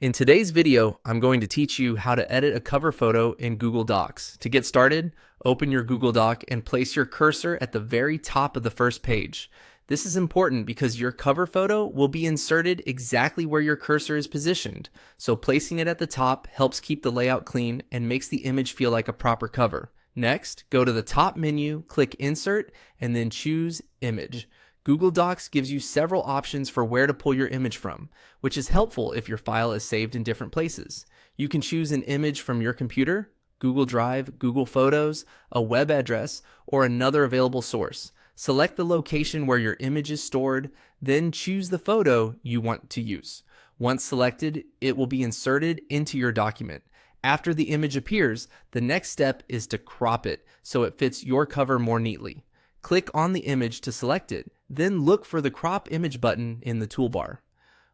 In today's video, I'm going to teach you how to edit a cover photo in Google Docs. To get started, open your Google Doc and place your cursor at the very top of the first page. This is important because your cover photo will be inserted exactly where your cursor is positioned, so placing it at the top helps keep the layout clean and makes the image feel like a proper cover. Next, go to the top menu, click Insert, and then choose Image. Google Docs gives you several options for where to pull your image from, which is helpful if your file is saved in different places. You can choose an image from your computer, Google Drive, Google Photos, a web address, or another available source. Select the location where your image is stored, then choose the photo you want to use. Once selected, it will be inserted into your document. After the image appears, the next step is to crop it so it fits your cover more neatly. Click on the image to select it, then look for the Crop Image button in the toolbar.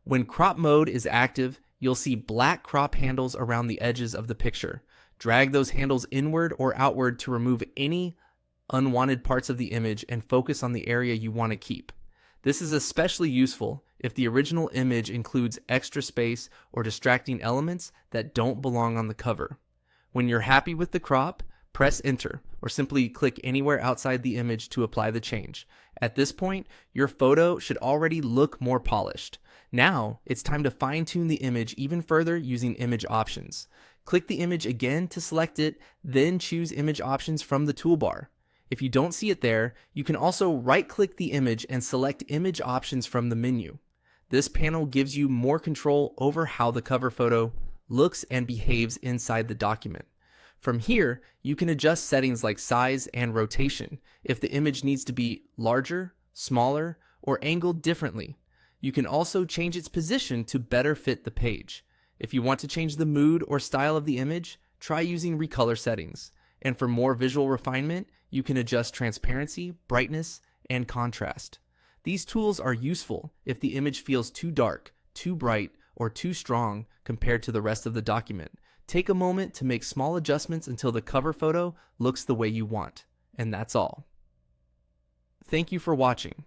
When crop mode is active, you'll see black crop handles around the edges of the picture. Drag those handles inward or outward to remove any unwanted parts of the image and focus on the area you want to keep. This is especially useful if the original image includes extra space or distracting elements that don't belong on the cover. When you're happy with the crop, press Enter, or simply click anywhere outside the image to apply the change. At this point, your photo should already look more polished. Now, it's time to fine-tune the image even further using Image Options. Click the image again to select it, then choose Image Options from the toolbar. If you don't see it there, you can also right-click the image and select Image Options from the menu. This panel gives you more control over how the cover photo looks and behaves inside the document. From here, you can adjust settings like size and rotation if the image needs to be larger, smaller, or angled differently. You can also change its position to better fit the page. If you want to change the mood or style of the image, try using recolor settings. And for more visual refinement, you can adjust transparency, brightness, and contrast. These tools are useful if the image feels too dark, too bright, or too strong compared to the rest of the document. Take a moment to make small adjustments until the cover photo looks the way you want. And that's all. Thank you for watching.